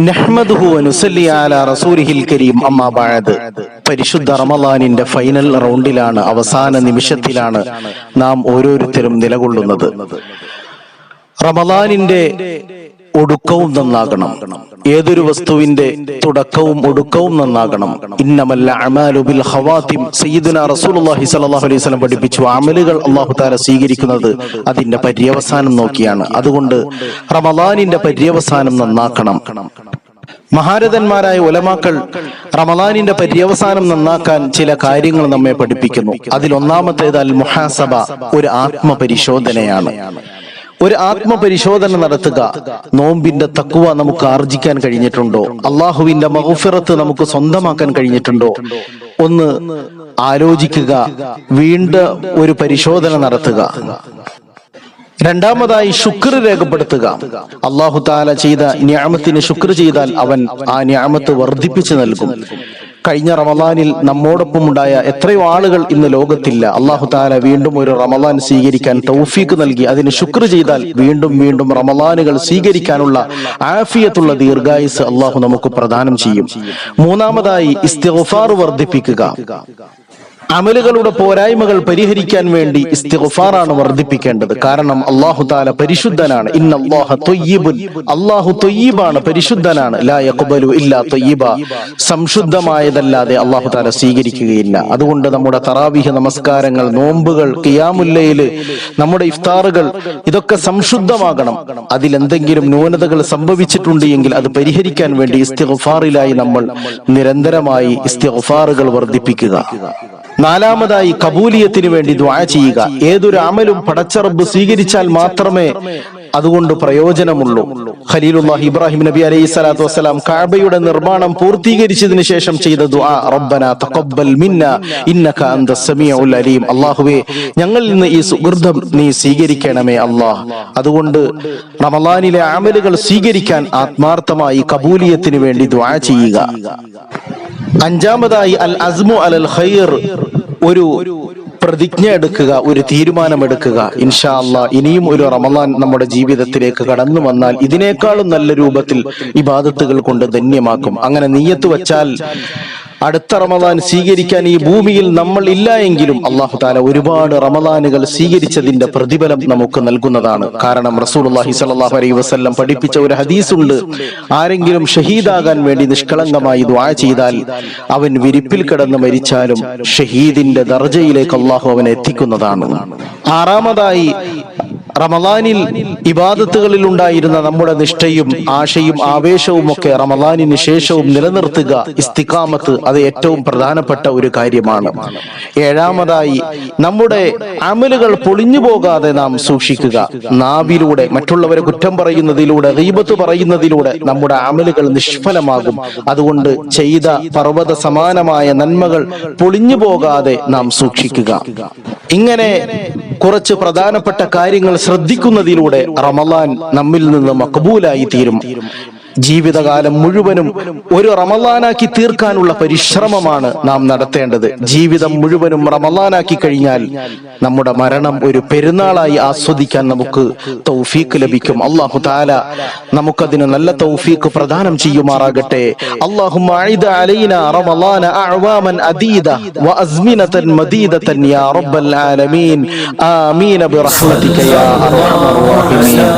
നഹ്മദുഹു വനുസല്ലി അലാ റസൂലിഹിൽ കരീം അമ്മാ ബഅദ്. പരിശുദ്ധ റമളാനിന്റെ ഫൈനൽ റൗണ്ടിലാണ്, അവസാന നിമിഷത്തിലാണ് നാം ഓരോരുത്തരും നിലകൊള്ളുന്നത്. റമളാനിന്റെ ഒടുക്കവും നന്നാകണം. ഏതൊരു വസ്തുവിന്റെ തുടക്കവും ഒടുക്കവും നന്നാകണം. ഇന്നമൽ അഅമാലു ബിൽ ഖവാതിം. സയ്യിദുനാ റസൂലുള്ളാഹി സ്വല്ലല്ലാഹു അലൈഹി വസല്ലം പഠിപ്പിച്ചു, അമലുകൾ അല്ലാഹു തആല സ്വീകരിക്കുന്നത് അതിന്റെ പര്യവസാനം നോക്കിയാണ്. അതുകൊണ്ട് റമളാനിന്റെ പര്യവസാനം നന്നാക്കണം. മഹാരഥന്മാരായ ഉലമാക്കൾ റമളാനിന്റെ പര്യവസാനം നന്നാക്കാൻ ചില കാര്യങ്ങൾ നമ്മെ പഠിപ്പിക്കുന്നു. അതിലൊന്നാമത്തേത് അൽ മുഹാസബ, ഒരു ആത്മപരിശോധനയാണ്. ഒരു ആത്മപരിശോധന നടത്തുക. നോമ്പിന്റെ തഖ്വ നമുക്ക് ആർജിക്കാൻ കഴിഞ്ഞിട്ടുണ്ടോ? അള്ളാഹുവിന്റെ മഗ്ഫിറത്ത് നമുക്ക് സ്വന്തമാക്കാൻ കഴിഞ്ഞിട്ടുണ്ടോ? ഒന്ന് ആലോചിക്കുക, വീണ്ടും ഒരു പരിശോധന നടത്തുക. രണ്ടാമതായി ശുക്ർ രേഖപ്പെടുത്തുക. അല്ലാഹു തആല ചെയ്ത നിഅമത്തിന് ശുക്ർ ചെയ്താൽ അവൻ ആ നിഅമത്ത് വർദ്ധിപ്പിച്ചു നൽകും. കഴിഞ്ഞ റമളാനിൽ നമ്മോടൊപ്പം ഉണ്ടായ എത്രയോ ആളുകൾ ഇന്ന് ലോകത്തില്ല. അല്ലാഹു തആല വീണ്ടും ഒരു റമളാൻ സ്വീകരിക്കാൻ തൗഫീഖ് നൽകി. അതിന് ശുക്ർ ചെയ്താൽ വീണ്ടും വീണ്ടും റമളാനുകൾ സ്വീകരിക്കാനുള്ള ആഫിയത്തുള്ള ദീർഘായുസ് അല്ലാഹു നമുക്ക് പ്രദാനം ചെയ്യും. മൂന്നാമതായി ഇസ്തിഗ്ഫാർ വർദ്ധിപ്പിക്കുക. അമലുകളുടെ പോരായ്മകൾ പരിഹരിക്കാൻ വേണ്ടി ഇസ്തിഗ്ഫാറാണ് വർദ്ധിപ്പിക്കേണ്ടത്. കാരണം അല്ലാഹു തആല പരിശുദ്ധനാണ്. ഇന്നല്ലാഹ ത്വയ്യിബുൻ. അല്ലാഹു ത്വയ്യിബാണ്, പരിശുദ്ധനാണ്. ലാ യഖ്ബലു ഇല്ലാ ത്വയ്യിബ. സംശുദ്ധമായതല്ലാതെ അല്ലാഹു തആല സ്വീകരിക്കുകയില്ല. അതുകൊണ്ട് നമ്മുടെ തറാവീഹ് നമസ്കാരങ്ങൾ, നോമ്പുകൾ, ഖിയാമുൽ ലൈൽ, നമ്മുടെ ഇഫ്താറുകൾ, ഇതൊക്കെ സംശുദ്ധമാകണം. അതിലെന്തെങ്കിലും ന്യൂനതകൾ സംഭവിച്ചിട്ടുണ്ട് എങ്കിൽ അത് പരിഹരിക്കാൻ വേണ്ടി ഇസ്തിഗ്ഫാറിലായി നമ്മൾ നിരന്തരമായി ഇസ്തിഗ്ഫാറുകൾ വർദ്ധിപ്പിക്കുക. നാലാമതായി കബൂലിയത്തിന് വേണ്ടി ദുആ ചെയ്യുക. ഏതൊരു അമലും പടച്ച റബ്ബ് സ്വീകരിച്ചാൽ മാത്രമേ അതുകൊണ്ട് പ്രയോജനമുള്ളൂ. ഖലീലുല്ലാഹി ഇബ്രാഹിം നബി അലൈഹി സ്വലാത്തു വസ്സലാം കഅബയുടെ നിർമ്മാണം പൂർത്തീകരിച്ചതിന് ശേഷം ചെയ്ത ദുആ, റബ്ബനാ തഖബ്ബൽ മിന്നാ ഇന്നക അൻതസ് സമീഉൽ അലീം. അല്ലാഹുവേ, ഞങ്ങളിൽ നിന്ന് ഈ സുഹൃതം നീ സ്വീകരിക്കണമേ അല്ലാഹ്. അതുകൊണ്ട് റമളാനിലെ അമലുകൾ സ്വീകരിക്കാൻ ആത്മാർത്ഥമായി കബൂലിയത്തിന് വേണ്ടി ദുആ ചെയ്യുക. അഞ്ചാമതായി അൽ അസ്മു അലൽ ഖൈർ, ഒരു പ്രതിജ്ഞ എടുക്കുക, ഒരു തീരുമാനമെടുക്കുക. ഇൻഷാ അല്ലാഹ് ഇനിയും ഒരു റമളാൻ നമ്മുടെ ജീവിതത്തിലേക്ക് കടന്നു വന്നാൽ ഇതിനേക്കാളും നല്ല രൂപത്തിൽ ഇബാദത്തുകൾ കൊണ്ട് ധന്യമാക്കും. അങ്ങനെ നിയ്യത്ത് വച്ചാൽ അടുത്ത റമളാൻ സ്വീകരിക്കാൻ ഈ ഭൂമിയിൽ നമ്മൾ ഇല്ല എങ്കിലും അല്ലാഹു തആല ഒരുപാട് റമളാനുകൾ സ്വീകരിച്ചതിന്റെ പ്രതിഫലം നമുക്ക് നൽകുന്നതാണ്. കാരണം റസൂലുള്ളാഹി സ്വല്ലല്ലാഹു അലൈഹി വസല്ലം പഠിപ്പിച്ച ഒരു ഹദീസുണ്ട്, ആരെങ്കിലും ഷഹീദാകാൻ വേണ്ടി നിഷ്കളങ്കമായി ദുആ ചെയ്താൽ അവൻ വിരിപ്പിൽ കിടന്ന് മരിച്ചാലും ഷഹീദിന്റെ ദർജയിലേക്ക് അല്ലാഹു അവനെ എത്തിക്കുന്നതാണ്. ആറാമതായി റമളാനിൽ ഇബാദത്തുകളിൽ ഉണ്ടായിരുന്ന നമ്മുടെ നിഷ്ഠയും ആശയും ആവേശവും ഒക്കെ റമളാനിന് ശേഷവും നിലനിർത്തുക. ഇസ്തിഖാമത്ത് അത് ഏറ്റവും പ്രധാനപ്പെട്ട ഒരു കാര്യമാണ്. ഏഴാമതായി നമ്മുടെ അമലുകൾ പൊളിഞ്ഞു പോകാതെ നാം സൂക്ഷിക്കുക. നാവിലൂടെ മറ്റുള്ളവരെ കുറ്റം പറയുന്നതിലൂടെ, ഗീബത്ത് പറയുന്നതിലൂടെ നമ്മുടെ അമലുകൾ നിഷ്ഫലമാകും. അതുകൊണ്ട് ചെയ്ത പർവ്വത സമാനമായ നന്മകൾ പൊളിഞ്ഞു പോകാതെ നാം സൂക്ഷിക്കുക. ഇങ്ങനെ കുറച്ച് പ്രധാനപ്പെട്ട കാര്യങ്ങൾ ശ്രദ്ധിക്കുന്നതിലൂടെ റമളാൻ നമ്മിൽ നിന്ന് മഖബൂലായി തീരും. ജീവിതകാലം മുഴുവനും ഒരു റമളാനാക്കി തീർക്കാനുള്ള പരിശ്രമമാണ് നാം നടത്തേണ്ടത്. ജീവിതം മുഴുവനും റമളാനാക്കി കഴിഞ്ഞാൽ നമ്മുടെ മരണം ഒരു പെരുന്നാളായി ആസ്വദിക്കാൻ നമുക്ക് തൗഫീഖ് ലഭിക്കും. അല്ലാഹു തആല നമുക്കതിന് നല്ല തൗഫീഖ് പ്രദാനം ചെയ്യുമാറാകട്ടെ. അല്ലാഹുമ്മ അഇദ അലൈനാ റമളാന അഅവാമൻ അദീദ വഅസ്മിനതൻ മദീദതൻ യാ റബ്ബൽ ആലമീൻ. ആമീൻ ബിറഹ്മതിക യാ അർഹമർ റഹീമീൻ.